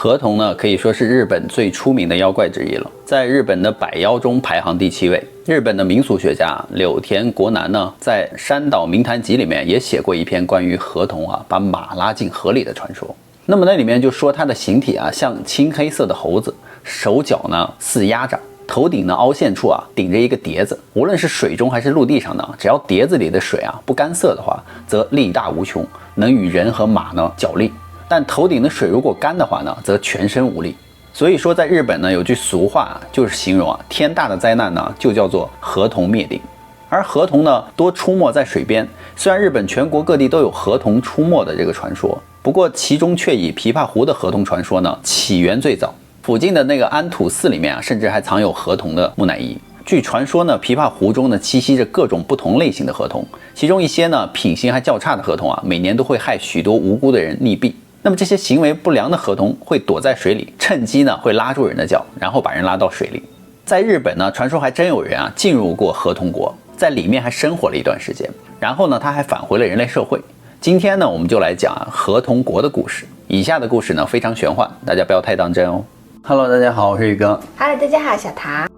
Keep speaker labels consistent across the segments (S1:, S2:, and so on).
S1: 河童呢，可以说是日本最出名的妖怪之一了，在日本的百妖中排行第7位。日本的民俗学家柳田国男呢，在《山岛名谈集》里面也写过一篇关于河童把马拉进河里的传说。那么那里面就说它的形体像青黑色的猴子，手脚呢似鸭掌，头顶呢凹陷处顶着一个碟子。无论是水中还是陆地上呢，只要碟子里的水不干涩的话，则力大无穷，能与人和马呢角力。但头顶的水如果干的话呢，则全身无力。所以说在日本呢，有句俗话就是形容天大的灾难呢就叫做河童灭顶。而河童呢多出没在水边，虽然日本全国各地都有河童出没的这个传说，不过其中却以琵琶湖的河童传说呢起源最早。附近的那个安土寺里面甚至还藏有河童的木乃伊。据传说呢，琵琶湖中呢栖息着各种不同类型的河童，其中一些呢品行还较差的河童每年都会害许多无辜的人溺毙。那么这些行为不良的河童会躲在水里，趁机呢会拉住人的脚，然后把人拉到水里。在日本呢，传说还真有人进入过河童国，在里面还生活了一段时间，然后呢他还返回了人类社会。今天呢我们就来讲河童国的故事。以下的故事呢非常玄幻，大家不要太当真哦。Hello， 大家好，我是宇哥。
S2: Hello， 大家好，小唐。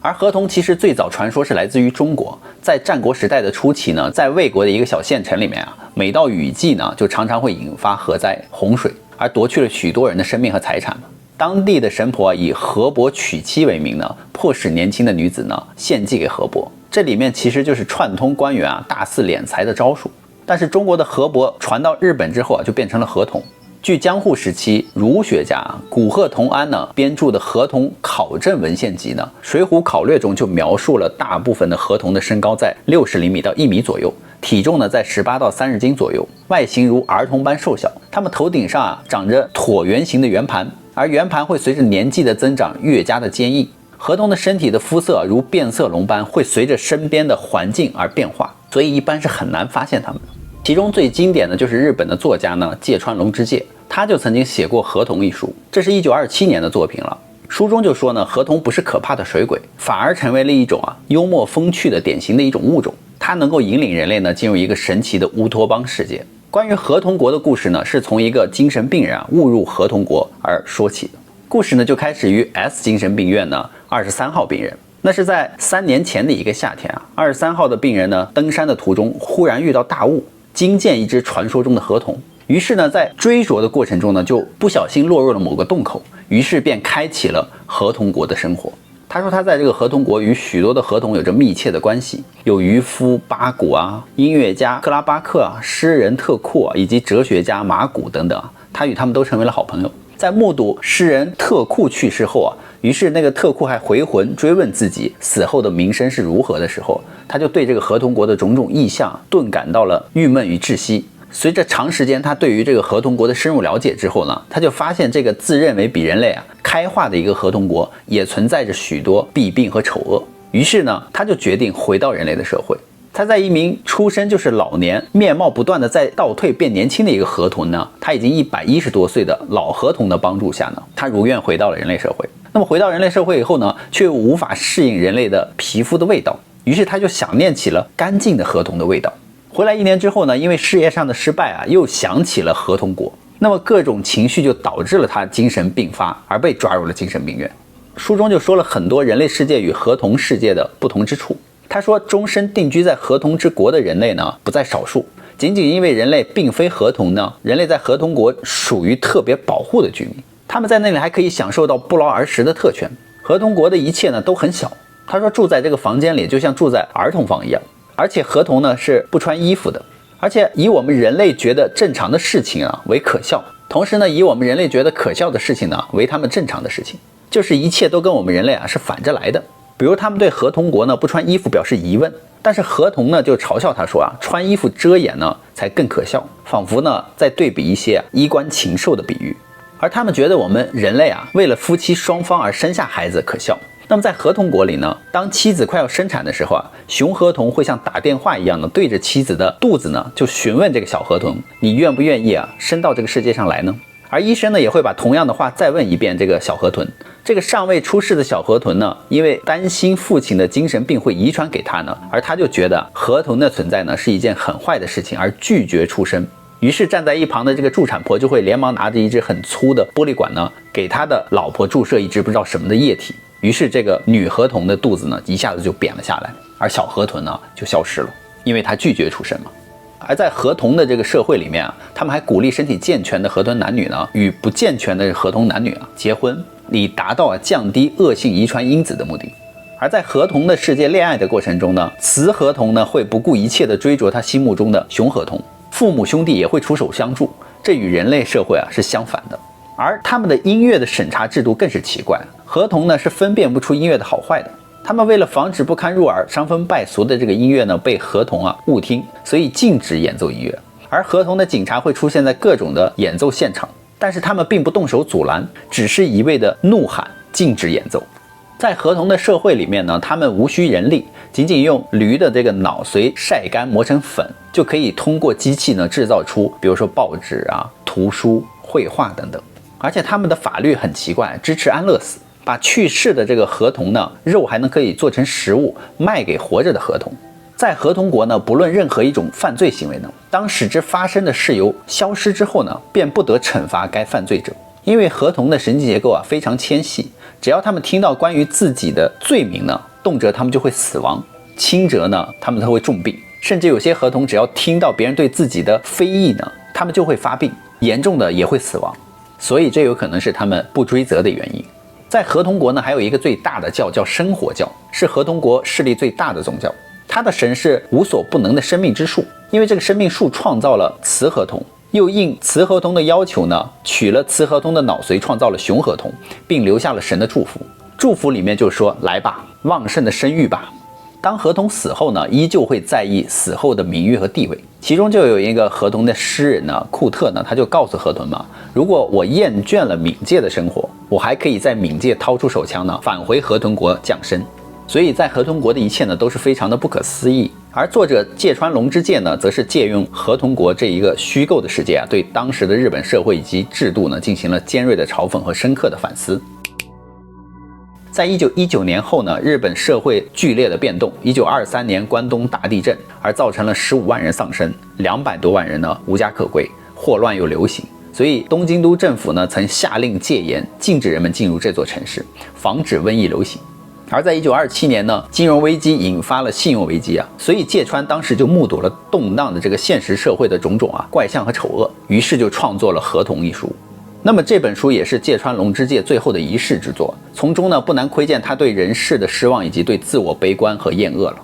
S1: 而河童其实最早传说是来自于中国，在战国时代的初期呢，在魏国的一个小县城里面每到雨季呢，就常常会引发河灾、洪水，而夺去了许多人的生命和财产。当地的神婆以河伯娶妻为名呢，迫使年轻的女子呢献祭给河伯。这里面其实就是串通官员大肆敛财的招数。但是中国的河伯传到日本之后就变成了河童。据江户时期儒学家古贺同安呢编著的《河童考证文献集》呢，《水浒考略》中就描述了大部分的河童的身高在60厘米到1米左右，体重呢在18到30斤左右，外形如儿童般瘦小。他们头顶上长着椭圆形的圆盘，而圆盘会随着年纪的增长越加的坚硬。河童的身体的肤色如变色龙般，会随着身边的环境而变化，所以一般是很难发现它们的。其中最经典的就是日本的作家呢芥川龙之介，他就曾经写过《河童》一书，这是1927年的作品了。书中就说呢，河童不是可怕的水鬼，反而成为了一种幽默风趣的典型的一种物种，它能够引领人类呢进入一个神奇的乌托邦世界。关于河童国的故事呢，是从一个精神病人误入河童国而说起的。故事呢就开始于 S 精神病院呢23号病人。那是在3年前的一个夏天23号的病人呢登山的途中忽然遇到大雾，惊见一只传说中的河童。于是呢在追逐的过程中呢就不小心落入了某个洞口，于是便开启了河童国的生活。他说他在这个河童国与许多的河童有着密切的关系，有渔夫八谷音乐家克拉巴克诗人特库以及哲学家马古等等他与他们都成为了好朋友。在目睹诗人特库去世后于是那个特库还回魂追问自己死后的名声是如何的时候，他就对这个河童国的种种异象顿感到了郁闷与窒息。随着长时间他对于这个河童国的深入了解之后呢，他就发现这个自认为比人类开化的一个河童国也存在着许多弊病和丑恶。于是呢他就决定回到人类的社会。他在一名出生就是老年，面貌不断的在倒退变年轻的一个河童呢，他已经110多岁的老河童的帮助下呢，他如愿回到了人类社会。那么回到人类社会以后呢，却又无法适应人类的皮肤的味道，于是他就想念起了干净的河童的味道。回来1年之后呢，因为事业上的失败又想起了河童国，那么各种情绪就导致了他精神病发，而被抓入了精神病院。书中就说了很多人类世界与河童世界的不同之处。他说终身定居在河童之国的人类呢不在少数，仅仅因为人类并非河童呢，人类在河童国属于特别保护的居民，他们在那里还可以享受到不劳而食的特权。河童国的一切呢都很小，他说住在这个房间里就像住在儿童房一样，而且河童呢是不穿衣服的，而且以我们人类觉得正常的事情为可笑，同时呢以我们人类觉得可笑的事情呢为他们正常的事情，就是一切都跟我们人类是反着来的。比如他们对河童国呢不穿衣服表示疑问，但是河童呢就嘲笑他说穿衣服遮掩呢才更可笑，仿佛呢在对比一些衣冠禽兽的比喻。而他们觉得我们人类为了夫妻双方而生下孩子可笑。那么在河童国里呢，当妻子快要生产的时候雄河童会像打电话一样的对着妻子的肚子呢就询问这个小河童，你愿不愿意生到这个世界上来呢？而医生呢也会把同样的话再问一遍这个小河豚。这个尚未出世的小河豚呢，因为担心父亲的精神病会遗传给他呢，而他就觉得河童的存在呢是一件很坏的事情，而拒绝出生。于是站在一旁的这个助产婆就会连忙拿着一只很粗的玻璃管呢，给他的老婆注射一支不知道什么的液体。于是这个女河童的肚子呢一下子就扁了下来，而小河豚呢就消失了，因为她拒绝出生嘛。而在河童的这个社会里面啊，他们还鼓励身体健全的河豚男女呢与不健全的河童男女啊结婚，以达到降低恶性遗传因子的目的。而在河童的世界恋爱的过程中呢，雌河童呢会不顾一切地追逐他心目中的雄河童，父母兄弟也会出手相助，这与人类社会啊是相反的。而他们的音乐的审查制度更是奇怪，河童呢是分辨不出音乐的好坏的。他们为了防止不堪入耳、伤风败俗的这个音乐呢被河童啊误听，所以禁止演奏音乐。而河童的警察会出现在各种的演奏现场，但是他们并不动手阻拦，只是一味的怒喊禁止演奏。在河童的社会里面呢，他们无需人力，仅仅用驴的这个脑髓晒干磨成粉，就可以通过机器呢制造出比如说报纸啊、图书、绘画等等。而且他们的法律很奇怪，支持安乐死，把去世的这个河童呢肉还能可以做成食物卖给活着的河童。在河童国呢，不论任何一种犯罪行为呢，当使之发生的事由消失之后呢，便不得惩罚该犯罪者。因为河童的神经结构啊非常纤细，只要他们听到关于自己的罪名呢，动辄他们就会死亡，轻则呢他们都会重病，甚至有些河童只要听到别人对自己的非议呢，他们就会发病，严重的也会死亡。所以这有可能是他们不追责的原因。在河童国呢，还有一个最大的教叫生活教，是河童国势力最大的宗教。它的神是无所不能的生命之树，因为这个生命树创造了雌河童，又应雌河童的要求呢，取了雌河童的脑髓创造了雄河童，并留下了神的祝福。祝福里面就说：来吧，旺盛的生育吧。当河童死后呢，依旧会在意死后的名誉和地位。其中就有一个河童的诗人呢，库特呢，他就告诉河豚嘛，如果我厌倦了冥界的生活，我还可以在冥界掏出手枪呢，返回河豚国降生。所以在河豚国的一切呢，都是非常的不可思议。而作者芥川龙之介呢，则是借用河童国这一个虚构的世界啊，对当时的日本社会以及制度呢，进行了尖锐的嘲讽和深刻的反思。在1919年后呢，日本社会剧烈的变动，1923年关东大地震，而造成了15万人丧生，200多万人呢无家可归，霍乱又流行。所以东京都政府呢曾下令戒严，禁止人们进入这座城市，防止瘟疫流行。而在1927年呢，金融危机引发了信用危机啊，所以芥川当时就目睹了动荡的这个现实社会的种种啊怪象和丑恶，于是就创作了《河童》一书。那么这本书也是芥川龙之介最后的一世之作，从中呢不难窥见他对人世的失望以及对自我悲观和厌恶了。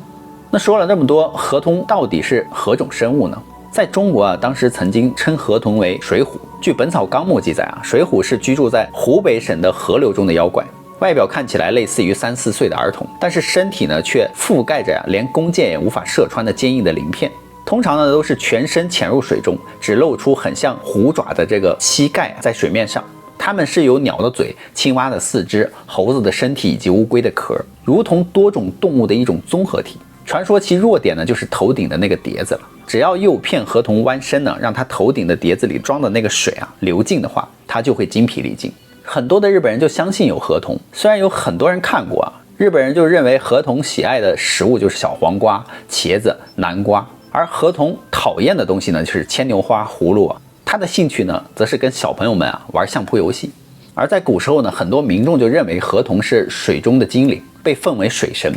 S1: 那说了这么多，河童到底是何种生物呢？在中国啊，当时曾经称河童为水虎。据《本草纲目》记载啊，水虎是居住在湖北省的河流中的妖怪，外表看起来类似于3、4岁的儿童，但是身体呢却覆盖着连弓箭也无法射穿的坚硬的鳞片。通常呢都是全身潜入水中，只露出很像虎爪的这个膝盖在水面上。它们是由鸟的嘴、青蛙的四肢、猴子的身体以及乌龟的壳，如同多种动物的一种综合体。传说其弱点呢就是头顶的那个碟子了，只要诱骗河童弯身呢，让它头顶的碟子里装的那个水啊流尽的话，它就会精疲力尽。很多的日本人就相信有河童，虽然有很多人看过啊，日本人就认为河童喜爱的食物就是小黄瓜、茄子、南瓜。而河童讨厌的东西呢，就是牵牛花、葫芦啊。他的兴趣呢，则是跟小朋友们啊玩相扑游戏。而在古时候呢，很多民众就认为河童是水中的精灵，被奉为水神，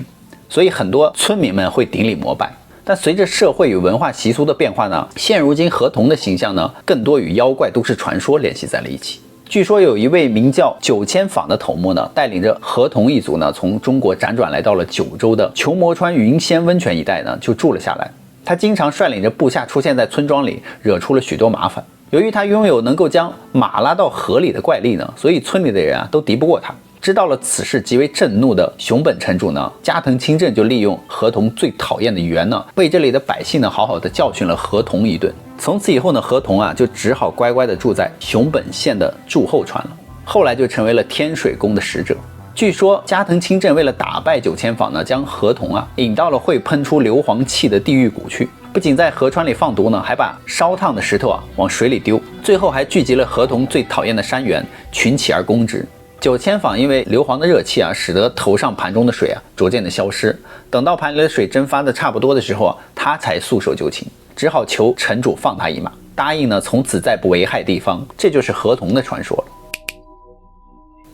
S1: 所以很多村民们会顶礼膜拜。但随着社会与文化习俗的变化呢，现如今河童的形象呢，更多与妖怪都市传说联系在了一起。据说有一位名叫九千坊的头目呢，带领着河童一族呢，从中国辗转来到了九州的球磨川云仙温泉一带呢，就住了下来。他经常率领着部下出现在村庄里，惹出了许多麻烦。由于他拥有能够将马拉到河里的怪力呢，所以村里的人啊都敌不过他。知道了此事极为震怒的熊本城主呢，加藤清正就利用河童最讨厌的语言呢，为这里的百姓呢好好的教训了河童一顿。从此以后呢，河童啊就只好乖乖的住在熊本县的筑后川了。后来就成为了天水宫的使者。据说加藤清正为了打败九千坊呢，将河童啊引到了会喷出硫磺气的地狱谷去，不仅在河川里放毒呢，还把烧烫的石头啊往水里丢，最后还聚集了河童最讨厌的山猿，群起而攻之。九千坊因为硫磺的热气啊，使得头上盘中的水啊逐渐的消失，等到盘里的水蒸发的差不多的时候啊，他才束手就擒。只好求城主放他一马，答应呢从此再不危害地方。这就是河童的传说了。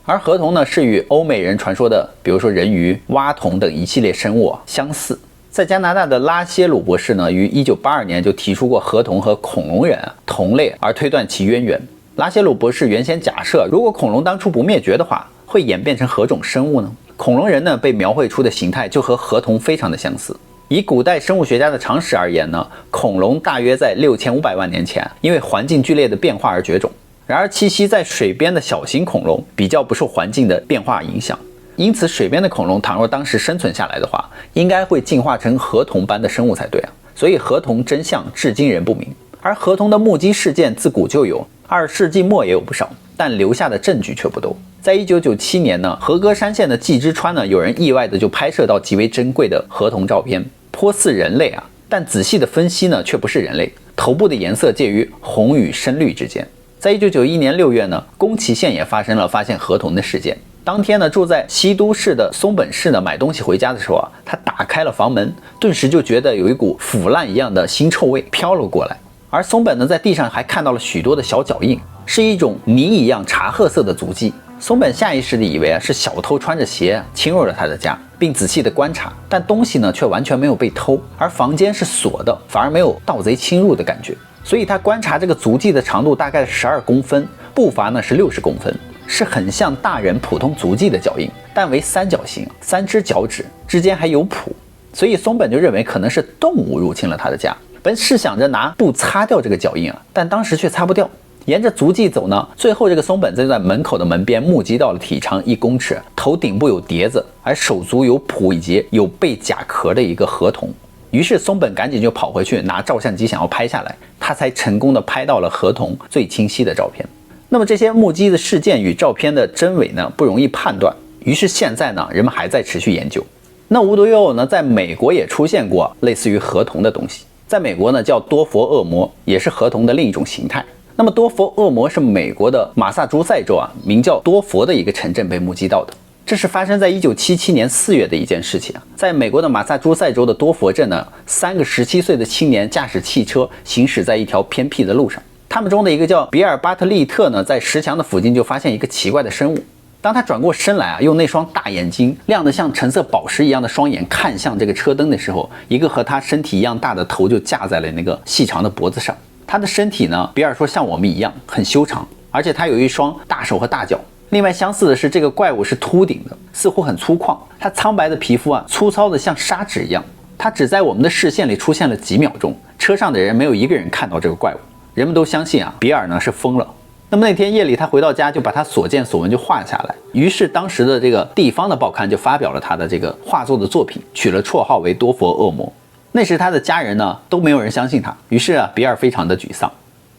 S1: 而河童呢是与欧美人传说的，比如说人鱼、蛙童等一系列生物相似。在加拿大的拉歇鲁博士呢，于1982年就提出过河童和恐龙人同类，而推断其渊源。拉歇鲁博士原先假设，如果恐龙当初不灭绝的话，会演变成何种生物呢？恐龙人呢被描绘出的形态就和河童非常的相似。以古代生物学家的常识而言呢，恐龙大约在6500万年前因为环境剧烈的变化而绝种。然而栖息在水边的小型恐龙比较不受环境的变化影响，因此水边的恐龙倘若当时生存下来的话，应该会进化成河童般的生物才对啊。所以河童真相至今仍不明。而河童的目击事件自古就有，20世纪末也有不少，但留下的证据却不多。在1997年呢，和歌山县的季之川呢，有人意外的就拍摄到极为珍贵的河童照片，颇似人类啊，但仔细的分析呢，却不是人类，头部的颜色介于红与深绿之间。在1991年6月呢，宫崎县也发生了发现河童的事件。当天呢，住在西都市的松本市呢，买东西回家的时候啊，他打开了房门，顿时就觉得有一股腐烂一样的腥臭味飘了过来。而松本呢，在地上还看到了许多的小脚印，是一种泥一样茶褐色的足迹。松本下意识地以为是小偷穿着鞋侵入了他的家，并仔细的观察，但东西呢却完全没有被偷，而房间是锁的，反而没有盗贼侵入的感觉。所以他观察这个足迹的长度大概12公分，步伐呢是60公分，是很像大人普通足迹的脚印，但为三角形，3只脚趾之间还有蹼，所以松本就认为可能是动物入侵了他的家。本是想着拿布擦掉这个脚印啊，但当时却擦不掉。沿着足迹走呢，最后这个松本就在门口的门边目击到了体长1公尺、头顶部有碟子，而手足有蹼以及有背甲壳的一个河童。于是松本赶紧就跑回去拿照相机想要拍下来，他才成功的拍到了河童最清晰的照片。那么这些目击的事件与照片的真伪呢，不容易判断，于是现在呢，人们还在持续研究。那无独有偶呢，在美国也出现过类似于河童的东西，在美国呢叫多佛恶魔，也是河童的另一种形态。那么多佛恶魔是美国的马萨诸塞州啊，名叫多佛的一个城镇被目击到的。这是发生在1977年4月的一件事情啊，在美国的马萨诸塞州的多佛镇呢，3个17岁的青年驾驶汽车行驶在一条偏僻的路上。他们中的一个叫比尔巴特利特呢，在石墙的附近就发现一个奇怪的生物。当他转过身来啊，用那双大眼睛亮得像橙色宝石一样的双眼看向这个车灯的时候，一个和他身体一样大的头就架在了那个细长的脖子上。他的身体呢，比尔说像我们一样很修长，而且他有一双大手和大脚。另外相似的是，这个怪物是秃顶的，似乎很粗犷。它苍白的皮肤啊，粗糙的像砂纸一样。它只在我们的视线里出现了几秒钟，车上的人没有一个人看到这个怪物。人们都相信啊，比尔呢是疯了。那么那天夜里，他回到家就把他所见所闻就画下来。于是当时的这个地方的报刊就发表了他的这个画作的作品，取了绰号为多佛恶魔。那时他的家人呢都没有人相信他，于是啊，比尔非常的沮丧。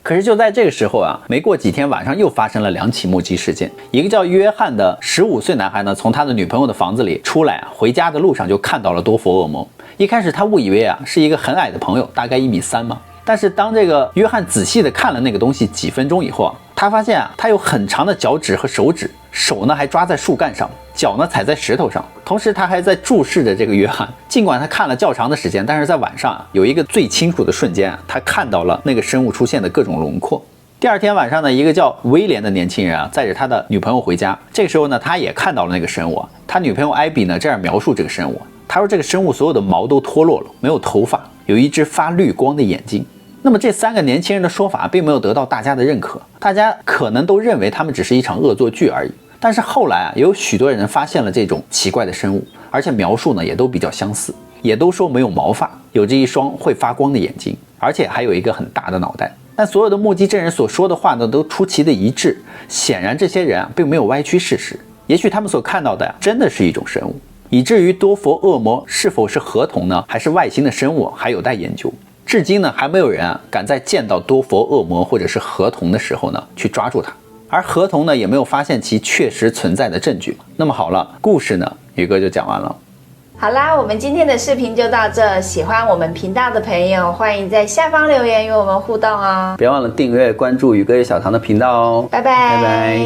S1: 可是就在这个时候啊，没过几天晚上又发生了2起目击事件。一个叫约翰的15岁男孩呢，从他的女朋友的房子里出来啊，回家的路上就看到了多佛恶魔。一开始他误以为啊是一个很矮的朋友，大概1.3米嘛。但是当这个约翰仔细的看了那个东西几分钟以后啊，他发现啊，他有很长的脚趾和手指，手呢还抓在树干上，脚呢踩在石头上。同时他还在注视着这个约翰，尽管他看了较长的时间，但是在晚上啊，有一个最清楚的瞬间啊，他看到了那个生物出现的各种轮廓。第二天晚上呢，一个叫威廉的年轻人啊，载着他的女朋友回家。这个时候呢，他也看到了那个生物啊。他女朋友艾比呢这样描述这个生物，他说这个生物所有的毛都脱落了，没有头发，有一只发绿光的眼睛。那么这3个年轻人的说法并没有得到大家的认可，大家可能都认为他们只是一场恶作剧而已。但是后来啊，也有许多人发现了这种奇怪的生物，而且描述呢也都比较相似，也都说没有毛发，有着一双会发光的眼睛，而且还有一个很大的脑袋。但所有的目击证人所说的话呢都出奇的一致，显然这些人啊并没有歪曲事实，也许他们所看到的真的是一种生物，以至于多佛恶魔是否是河童呢，还是外星的生物还有待研究。至今呢，还没有人啊敢在见到多佛恶魔或者是河童的时候呢去抓住它，而河童呢也没有发现其确实存在的证据。那么好了，故事呢宇哥就讲完了。
S2: 好啦，我们今天的视频就到这。喜欢我们频道的朋友，欢迎在下方留言与我们互动哦。
S1: 别忘了订阅关注宇哥与小唐的频道哦。
S2: 拜拜。
S1: 拜拜。